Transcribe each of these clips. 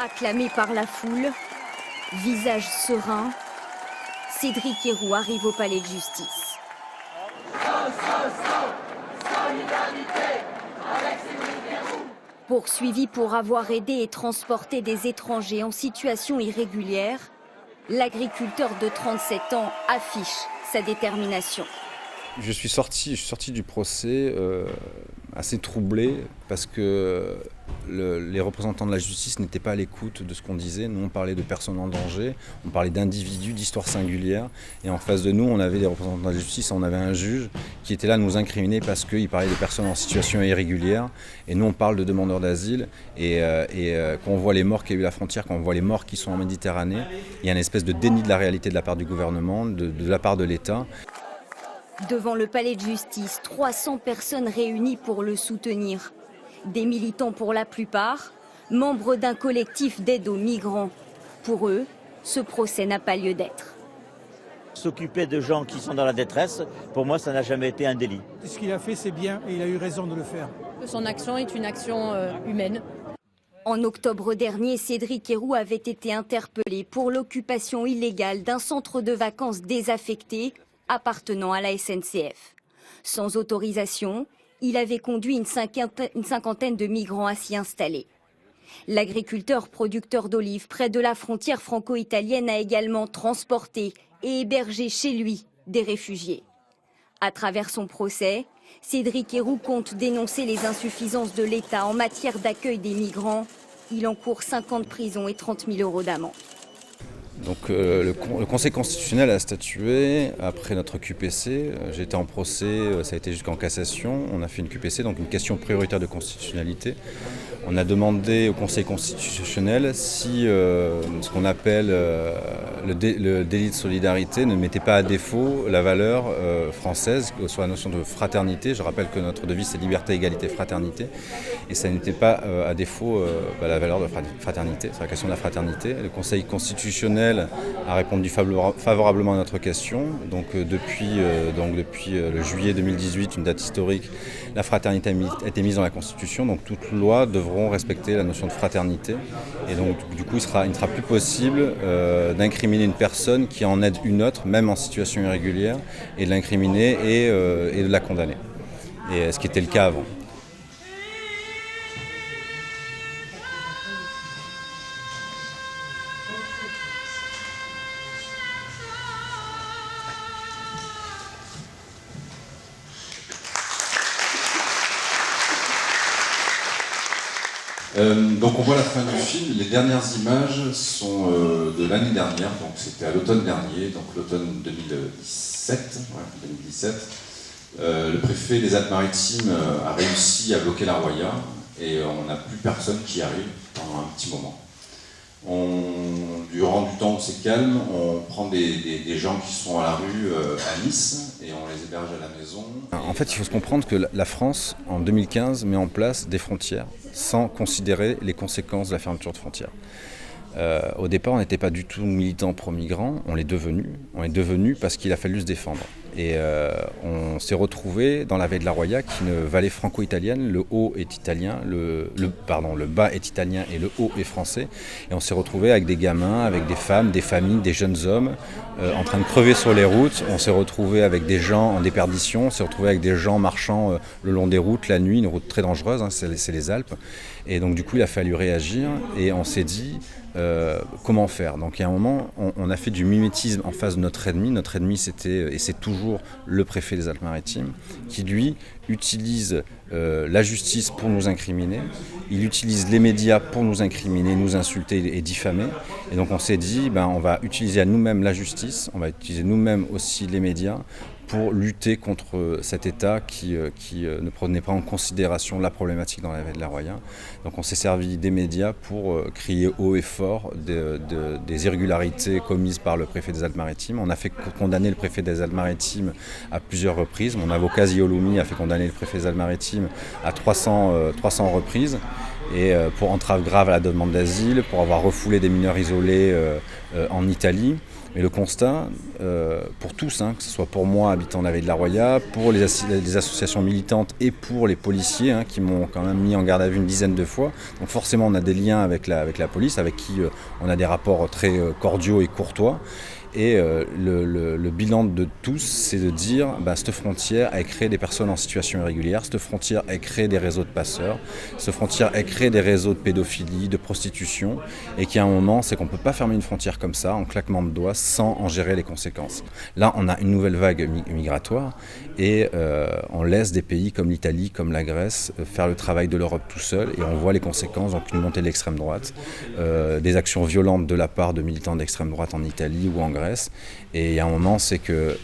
Acclamé par la foule, visage serein, Cédric Herrou arrive au palais de justice. Poursuivi pour avoir aidé et transporté des étrangers en situation irrégulière, l'agriculteur de 37 ans affiche sa détermination. Je suis sorti du procès assez troublé parce que les représentants de la justice n'étaient pas à l'écoute de ce qu'on disait. Nous, on parlait de personnes en danger, on parlait d'individus, d'histoires singulières. Et en face de nous, on avait des représentants de la justice, on avait un juge qui était là à nous incriminer parce qu'il parlait de personnes en situation irrégulière. Et nous, on parle de demandeurs d'asile. Et quand on voit les morts qu'il y a eu à la frontière, quand on voit les morts qui sont en Méditerranée, il y a une espèce de déni de la réalité de la part du gouvernement, de la part de l'État. Devant le palais de justice, 300 personnes réunies pour le soutenir. Des militants pour la plupart, membres d'un collectif d'aide aux migrants. Pour eux, ce procès n'a pas lieu d'être. S'occuper de gens qui sont dans la détresse, pour moi, ça n'a jamais été un délit. Ce qu'il a fait, c'est bien et il a eu raison de le faire. Son action est une action humaine. En octobre dernier, Cédric Herrou avait été interpellé pour l'occupation illégale d'un centre de vacances désaffecté appartenant à la SNCF. Sans autorisation, il avait conduit une cinquantaine de migrants à s'y installer. L'agriculteur producteur d'olives près de la frontière franco-italienne a également transporté et hébergé chez lui des réfugiés. À travers son procès, Cédric Herrou compte dénoncer les insuffisances de l'État en matière d'accueil des migrants. Il encourt 5 ans de prison et 30 000 € d'amende. Donc le Conseil constitutionnel a statué après notre QPC. J'étais en procès, ça a été jusqu'en cassation. On a fait une QPC, donc une question prioritaire de constitutionnalité. On a demandé au Conseil constitutionnel si ce qu'on appelle le délit de solidarité ne mettait pas à défaut la valeur française, soit la notion de fraternité. Je rappelle que notre devise c'est liberté, égalité, fraternité. Et ça n'était pas à défaut la valeur de fraternité, c'est la question de la fraternité. Le Conseil constitutionnel a répondu favorablement à notre question. Donc depuis le juillet 2018, une date historique, la fraternité a été mise dans la Constitution. Donc toutes lois devront respecter la notion de fraternité. Et donc du coup, il ne sera plus possible d'incriminer une personne qui en aide une autre, même en situation irrégulière, et de l'incriminer et de la condamner. Et ce qui était le cas avant. Donc on voit la fin du film. Les dernières images sont de l'année dernière, donc c'était à l'automne dernier, donc l'automne 2017. Le préfet des Alpes-Maritimes a réussi à bloquer la Roya et on n'a plus personne qui arrive pendant un petit moment. Durant du temps où c'est calme, on prend des gens qui sont à la rue à Nice et on les héberge à la maison. En fait, il faut se comprendre que la France, en 2015, met en place des frontières sans considérer les conséquences de la fermeture de frontières. Au départ, on n'était pas du tout militants pro-migrants, on l'est devenu parce qu'il a fallu se défendre. Et on s'est retrouvé dans la vallée de la Roya, qui est une vallée franco-italienne. Le haut est italien, le bas est italien et le haut est français. Et on s'est retrouvé avec des gamins, avec des femmes, des familles, des jeunes hommes en train de crever sur les routes. On s'est retrouvé avec des gens en déperdition, on s'est retrouvé avec des gens marchant le long des routes la nuit, une route très dangereuse, hein, c'est les Alpes. Et donc du coup, il a fallu réagir et on s'est dit comment faire. Donc à un moment, on a fait du mimétisme en face de notre ennemi. Notre ennemi, c'était et c'est toujours le préfet des Alpes-Maritimes, qui lui utilise la justice pour nous incriminer. Il utilise les médias pour nous incriminer, nous insulter et diffamer. Et donc on s'est dit, on va utiliser à nous-mêmes la justice, on va utiliser nous-mêmes aussi les médias pour lutter contre cet État qui ne prenait pas en considération la problématique dans la vallée de la Roya. Donc on s'est servi des médias pour crier haut et fort des irrégularités commises par le préfet des Alpes-Maritimes. On a fait condamner le préfet des Alpes-Maritimes à plusieurs reprises. Mon avocat Zioloumi a fait condamner le préfet des Alpes-Maritimes à 300 reprises. et pour entrave grave à la demande d'asile, pour avoir refoulé des mineurs isolés en Italie. Mais le constat, pour tous, que ce soit pour moi, habitant de la Vallée de la Roya, pour les associations militantes et pour les policiers, qui m'ont quand même mis en garde à vue une dizaine de fois. Donc forcément, on a des liens avec la police, avec qui on a des rapports très cordiaux et courtois. Et le bilan de tous, c'est de dire cette frontière a créé des personnes en situation irrégulière, cette frontière a créé des réseaux de passeurs, cette frontière a créé des réseaux de pédophilie, de prostitution, et qu'il y a un moment, c'est qu'on ne peut pas fermer une frontière comme ça, en claquement de doigts, sans en gérer les conséquences. Là, on a une nouvelle vague migratoire, et on laisse des pays comme l'Italie, comme la Grèce, faire le travail de l'Europe tout seul, et on voit les conséquences, donc une montée de l'extrême droite, des actions violentes de la part de militants d'extrême droite en Italie ou en Grèce. Et il y a un moment, c'est que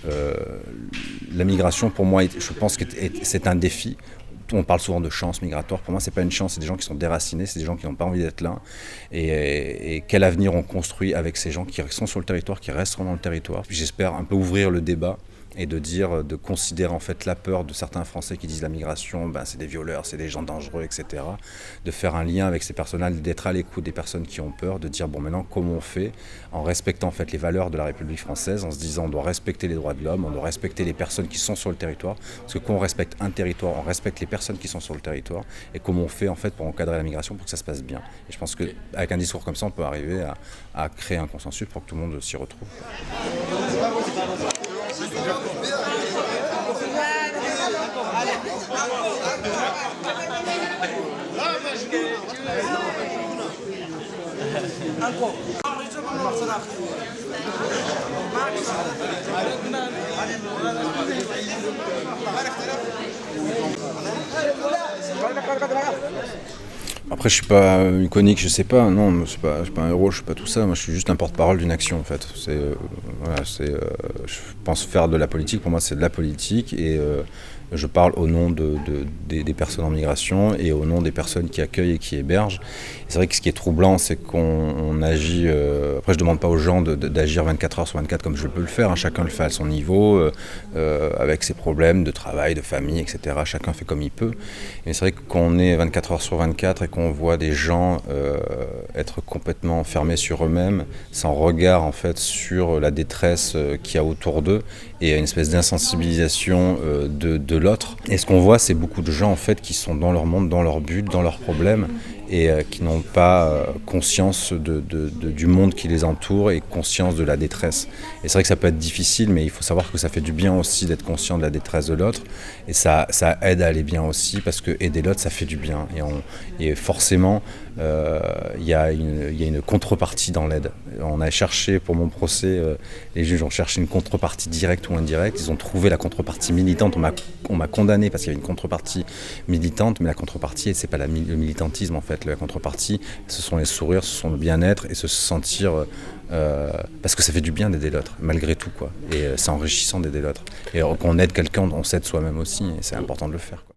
la migration, pour moi, je pense que c'est un défi. On parle souvent de chance migratoire. Pour moi, c'est pas une chance, c'est des gens qui sont déracinés, c'est des gens qui n'ont pas envie d'être là. Et quel avenir on construit avec ces gens qui sont sur le territoire, qui resteront dans le territoire. Puis j'espère un peu ouvrir le débat et de considérer en fait la peur de certains Français qui disent la migration, c'est des violeurs, c'est des gens dangereux, etc. De faire un lien avec ces personnes-là, d'être à l'écoute des personnes qui ont peur, de dire maintenant comment on fait en respectant en fait les valeurs de la République française, en se disant on doit respecter les droits de l'homme, on doit respecter les personnes qui sont sur le territoire, parce que quand on respecte un territoire, on respecte les personnes qui sont sur le territoire, et comment on fait en fait pour encadrer la migration pour que ça se passe bien. Et je pense qu'avec un discours comme ça, on peut arriver à créer un consensus pour que tout le monde s'y retrouve. Après, je suis pas iconique, je sais pas, non, je suis pas un héros, je suis pas tout ça. Moi, je suis juste un porte-parole d'une action, en fait. Je pense faire de la politique. Pour moi, c'est de la politique, et je parle au nom des personnes en migration et au nom des personnes qui accueillent et qui hébergent. Et c'est vrai que ce qui est troublant, c'est qu'on agit. Après, je demande pas aux gens d'agir 24 heures sur 24 comme je peux le faire. Chacun le fait à son niveau, avec ses problèmes de travail, de famille, etc. Chacun fait comme il peut. Et c'est vrai qu'on est 24 heures sur 24 et qu'on voit des gens être complètement fermés sur eux-mêmes, sans regard en fait sur la détresse qu'il y a autour d'eux, et une espèce d'insensibilisation de l'autre. Et ce qu'on voit, c'est beaucoup de gens en fait qui sont dans leur monde, dans leur but, dans leurs problèmes, et qui n'ont pas conscience du monde qui les entoure et conscience de la détresse. Et c'est vrai que ça peut être difficile, mais il faut savoir que ça fait du bien aussi d'être conscient de la détresse de l'autre, et ça aide à aller bien aussi, parce que aider l'autre, ça fait du bien. Et forcément, il y a une contrepartie dans l'aide. On a cherché, pour mon procès, les juges ont cherché une contrepartie directe ou indirecte. Ils ont trouvé la contrepartie militante. On m'a condamné parce qu'il y avait une contrepartie militante, mais la contrepartie, c'est pas le militantisme en fait. La contrepartie, ce sont les sourires, ce sont le bien-être et se sentir, parce que ça fait du bien d'aider l'autre, malgré tout, quoi. Et c'est enrichissant d'aider l'autre. Et quand on aide quelqu'un, on s'aide soi-même aussi, et c'est important de le faire, quoi.